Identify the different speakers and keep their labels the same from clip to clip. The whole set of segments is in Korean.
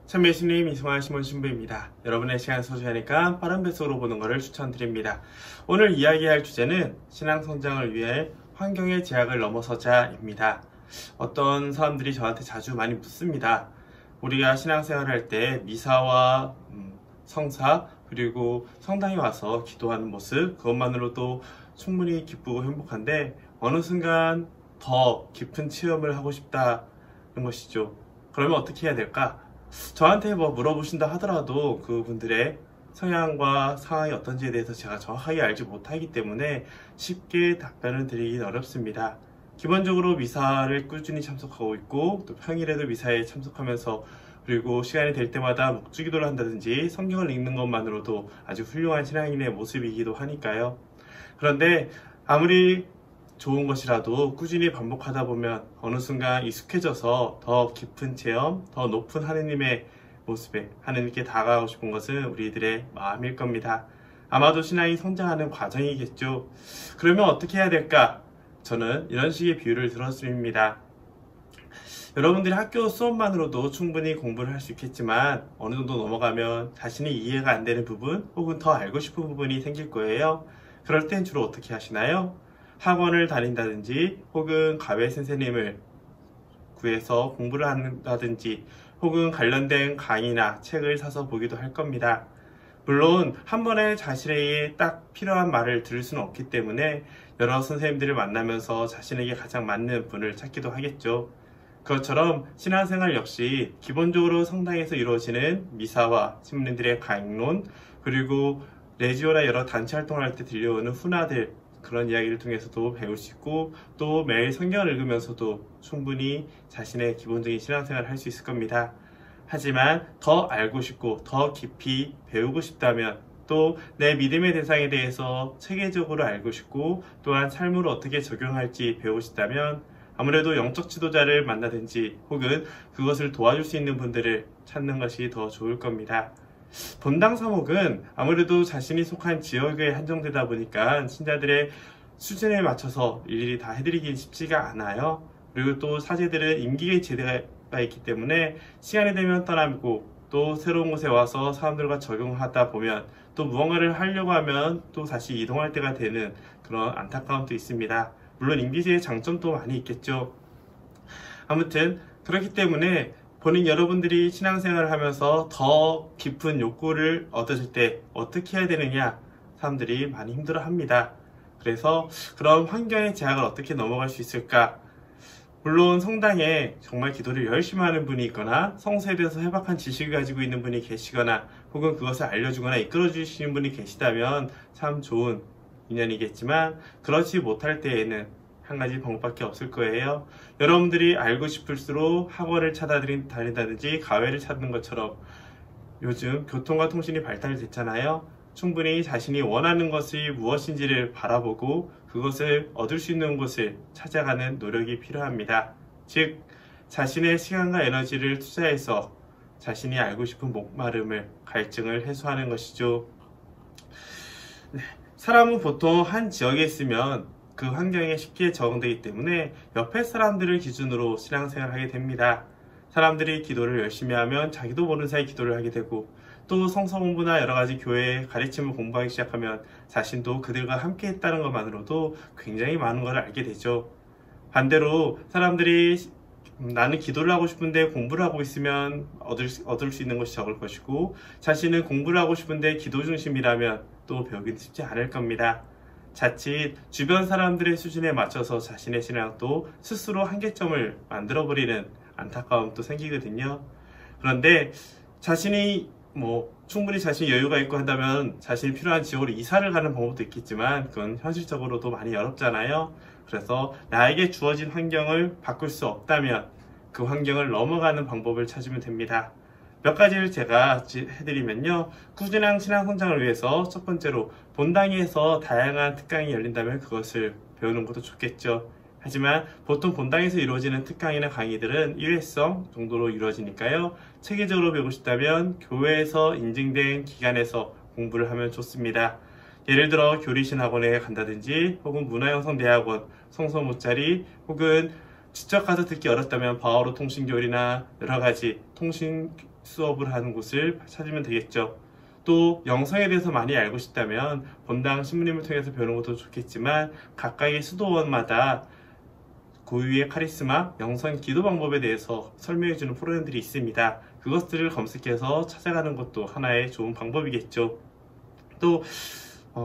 Speaker 1: 참여 신임 이승환 신문 신부입니다. 여러분의 시간 소중하니까 빠른 배속으로 보는 것을 추천드립니다. 오늘 이야기할 주제는 신앙 성장을 위해 환경의 제약을 넘어서자입니다. 어떤 사람들이 저한테 자주 많이 묻습니다. 우리가 신앙생활을 할 때 미사와 성사 그리고 성당에 와서 기도하는 모습 그것만으로도 충분히 기쁘고 행복한데 어느 순간 더 깊은 체험을 하고 싶다는 것이죠. 그러면 어떻게 해야 될까? 저한테 물어보신다 하더라도 그분들의 성향과 상황이 어떤지에 대해서 제가 정확하게 알지 못하기 때문에 쉽게 답변을 드리긴 어렵습니다. 기본적으로 미사를 꾸준히 참석하고 있고 또 평일에도 미사에 참석하면서 그리고 시간이 될 때마다 묵주기도를 한다든지 성경을 읽는 것만으로도 아주 훌륭한 신앙인의 모습이기도 하니까요. 그런데 아무리 좋은 것이라도 꾸준히 반복하다 보면 어느 순간 익숙해져서 더 깊은 체험, 더 높은 하느님의 모습에 하느님께 다가가고 싶은 것은 우리들의 마음일 겁니다. 아마도 신앙이 성장하는 과정이겠죠. 그러면 어떻게 해야 될까? 저는 이런 식의 비유를 들었습니다. 여러분들이 학교 수업만으로도 충분히 공부를 할 수 있겠지만 어느 정도 넘어가면 자신이 이해가 안 되는 부분 혹은 더 알고 싶은 부분이 생길 거예요. 그럴 땐 주로 어떻게 하시나요? 학원을 다닌다든지 혹은 가외 선생님을 구해서 공부를 한다든지 혹은 관련된 강의나 책을 사서 보기도 할 겁니다. 물론 한 번에 자신에게 딱 필요한 말을 들을 수는 없기 때문에 여러 선생님들을 만나면서 자신에게 가장 맞는 분을 찾기도 하겠죠. 그것처럼 신앙생활 역시 기본적으로 성당에서 이루어지는 미사와 신부님들의 강론 그리고 레지오나 여러 단체 활동을 할 때 들려오는 훈화들 그런 이야기를 통해서도 배울 수 있고 또 매일 성경을 읽으면서도 충분히 자신의 기본적인 신앙생활을 할 수 있을 겁니다. 하지만 더 알고 싶고 더 깊이 배우고 싶다면 또 내 믿음의 대상에 대해서 체계적으로 알고 싶고 또한 삶으로 어떻게 적용할지 배우고 싶다면 아무래도 영적 지도자를 만나든지 혹은 그것을 도와줄 수 있는 분들을 찾는 것이 더 좋을 겁니다. 본당 사목은 아무래도 자신이 속한 지역에 한정되다 보니까 신자들의 수준에 맞춰서 일일이 다 해드리긴 쉽지가 않아요. 그리고 또 사제들은 임기의 제대가 있기 때문에 시간이 되면 떠나고 또 새로운 곳에 와서 사람들과 적용하다 보면 또 무언가를 하려고 하면 또 다시 이동할 때가 되는 그런 안타까움도 있습니다. 물론 임기제의 장점도 많이 있겠죠. 아무튼 그렇기 때문에 본인 여러분들이 신앙생활을 하면서 더 깊은 욕구를 얻으실 때 어떻게 해야 되느냐 사람들이 많이 힘들어 합니다. 그래서 그런 환경의 제약을 어떻게 넘어갈 수 있을까? 물론 성당에 정말 기도를 열심히 하는 분이 있거나 성서에 대해서 해박한 지식을 가지고 있는 분이 계시거나 혹은 그것을 알려주거나 이끌어 주시는 분이 계시다면 참 좋은 인연이겠지만 그렇지 못할 때에는 한 가지 방법밖에 없을 거예요. 여러분들이 알고 싶을수록 학원을 찾아다닌다든지 가외를 찾는 것처럼 요즘 교통과 통신이 발달됐잖아요. 충분히 자신이 원하는 것이 무엇인지를 바라보고 그것을 얻을 수 있는 곳을 찾아가는 노력이 필요합니다. 즉, 자신의 시간과 에너지를 투자해서 자신이 알고 싶은 목마름을, 갈증을 해소하는 것이죠. 사람은 보통 한 지역에 있으면 그 환경에 쉽게 적응되기 때문에 옆에 사람들을 기준으로 신앙생활을 하게 됩니다. 사람들이 기도를 열심히 하면 자기도 모르는 사이 기도를 하게 되고 또 성서 공부나 여러 가지 교회의 가르침을 공부하기 시작하면 자신도 그들과 함께 했다는 것만으로도 굉장히 많은 걸 알게 되죠. 반대로 사람들이 나는 기도를 하고 싶은데 공부를 하고 있으면 얻을 수 있는 것이 적을 것이고 자신은 공부를 하고 싶은데 기도 중심이라면 또 배우기는 쉽지 않을 겁니다. 자칫 주변 사람들의 수준에 맞춰서 자신의 신앙도 스스로 한계점을 만들어버리는 안타까움도 생기거든요. 그런데 자신이 충분히 자신이 여유가 있고 한다면 자신이 필요한 지역으로 이사를 가는 방법도 있겠지만 그건 현실적으로도 많이 어렵잖아요. 그래서 나에게 주어진 환경을 바꿀 수 없다면 그 환경을 넘어가는 방법을 찾으면 됩니다. 몇 가지를 제가 해드리면요. 꾸준한 신앙 성장을 위해서 첫 번째로 본당에서 다양한 특강이 열린다면 그것을 배우는 것도 좋겠죠. 하지만 보통 본당에서 이루어지는 특강이나 강의들은 일회성 정도로 이루어지니까요. 체계적으로 배우고 싶다면 교회에서 인증된 기관에서 공부를 하면 좋습니다. 예를 들어 교리신 학원에 간다든지 혹은 문화영성대학원, 성서모짜리 혹은 직접 가서 듣기 어렵다면 바오로 통신교리나 여러가지 통신 수업을 하는 곳을 찾으면 되겠죠. 또 영성에 대해서 많이 알고 싶다면 본당 신부님을 통해서 배우는 것도 좋겠지만 각각의 수도원마다 고유의 카리스마, 영성 기도 방법에 대해서 설명해주는 프로그램들이 있습니다. 그것들을 검색해서 찾아가는 것도 하나의 좋은 방법이겠죠. 또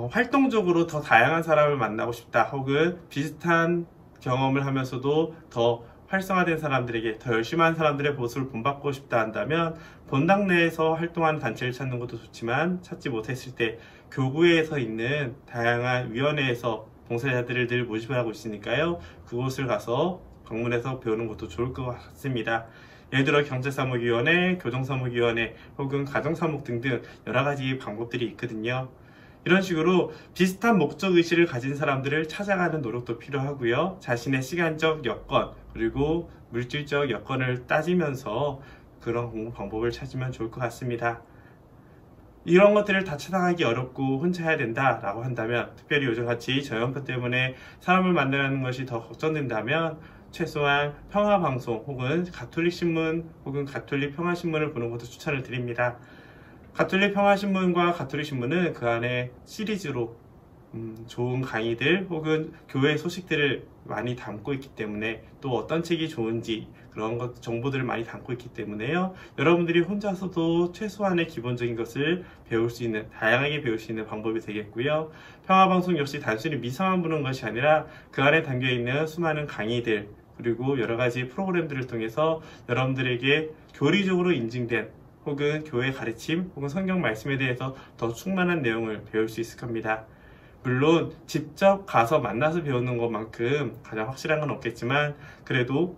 Speaker 1: 활동적으로 더 다양한 사람을 만나고 싶다, 혹은 비슷한 경험을 하면서도 더 활성화된 사람들에게 더 열심히 하는 사람들의 모습을 본받고 싶다 한다면 본당 내에서 활동하는 단체를 찾는 것도 좋지만 찾지 못했을 때 교구에서 있는 다양한 위원회에서 봉사자들을 늘 모집하고 있으니까요. 그곳을 가서 방문해서 배우는 것도 좋을 것 같습니다. 예를 들어 경제사무위원회, 교정사무위원회 혹은 가정사무 등등 여러 가지 방법들이 있거든요. 이런 식으로 비슷한 목적의식을 가진 사람들을 찾아가는 노력도 필요하고요. 자신의 시간적 여건 그리고 물질적 여건을 따지면서 그런 공부 방법을 찾으면 좋을 것 같습니다. 이런 것들을 다 찾아가기 어렵고 혼자 해야 된다라고 한다면, 특별히 요즘같이 저연파 때문에 사람을 만나는 것이 더 걱정된다면 최소한 평화방송 혹은 가톨릭신문 혹은 가톨릭 평화신문을 보는 것도 추천을 드립니다. 가톨릭 평화신문과 가톨릭신문은 그 안에 시리즈로 좋은 강의들 혹은 교회 소식들을 많이 담고 있기 때문에, 또 어떤 책이 좋은지 그런 것 정보들을 많이 담고 있기 때문에요. 여러분들이 혼자서도 최소한의 기본적인 것을 배울 수 있는, 다양하게 배울 수 있는 방법이 되겠고요. 평화방송 역시 단순히 미사만 보는 것이 아니라 그 안에 담겨 있는 수많은 강의들 그리고 여러 가지 프로그램들을 통해서 여러분들에게 교리적으로 인증된 혹은 교회 가르침 혹은 성경 말씀에 대해서 더 충만한 내용을 배울 수 있을 겁니다. 물론 직접 가서 만나서 배우는 것만큼 가장 확실한 건 없겠지만, 그래도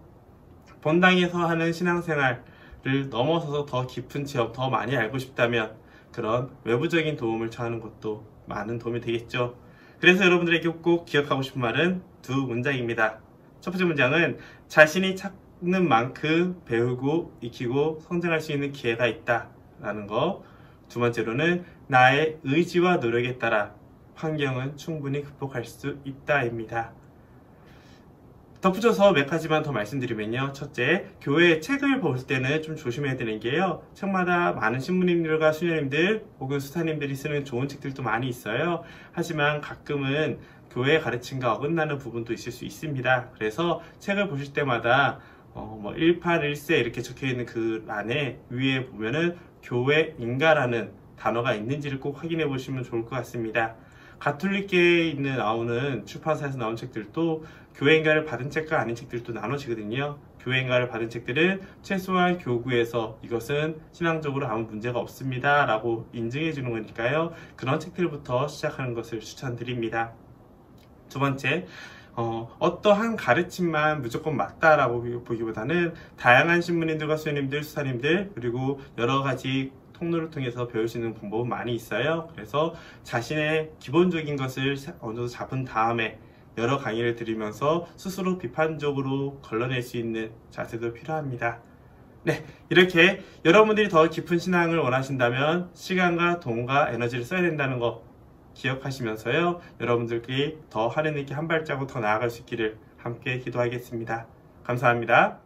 Speaker 1: 본당에서 하는 신앙생활을 넘어서서 더 깊은 체험, 더 많이 알고 싶다면 그런 외부적인 도움을 청하는 것도 많은 도움이 되겠죠. 그래서 여러분들에게 꼭 기억하고 싶은 말은 두 문장입니다. 첫 번째 문장은 자신이 찾는 만큼 배우고 익히고 성장할 수 있는 기회가 있다 라는 거. 두 번째로는 나의 의지와 노력에 따라 환경은 충분히 극복할 수 있다입니다. 덧붙여서 몇 가지만 더 말씀드리면요. 첫째, 교회 책을 볼 때는 좀 조심해야 되는 게요. 책마다 많은 신부님들과 수녀님들 혹은 수사님들이 쓰는 좋은 책들도 많이 있어요. 하지만 가끔은 교회 가르침과 어긋나는 부분도 있을 수 있습니다. 그래서 책을 보실 때마다 181세 이렇게 적혀있는 그 안에 위에 보면은 교회인가라는 단어가 있는지를 꼭 확인해 보시면 좋을 것 같습니다. 가톨릭계에 나오는 출판사에서 나온 책들도 교회인가를 받은 책과 아닌 책들도 나눠지거든요. 교회인가를 받은 책들은 최소한 교구에서 이것은 신앙적으로 아무 문제가 없습니다 라고 인증해 주는 거니까요. 그런 책들부터 시작하는 것을 추천드립니다. 두 번째, 어떠한 가르침만 무조건 맞다라고 보기보다는 다양한 신부님들과 수녀님들, 수사님들 그리고 여러 가지 통로를 통해서 배울 수 있는 방법은 많이 있어요. 그래서 자신의 기본적인 것을 어느 정도 잡은 다음에 여러 강의를 들으면서 스스로 비판적으로 걸러낼 수 있는 자세도 필요합니다. 네, 이렇게 여러분들이 더 깊은 신앙을 원하신다면 시간과 돈과 에너지를 써야 된다는 거 기억하시면서요. 여러분들께 더 하느님께 한 발자국 더 나아갈 수 있기를 함께 기도하겠습니다. 감사합니다.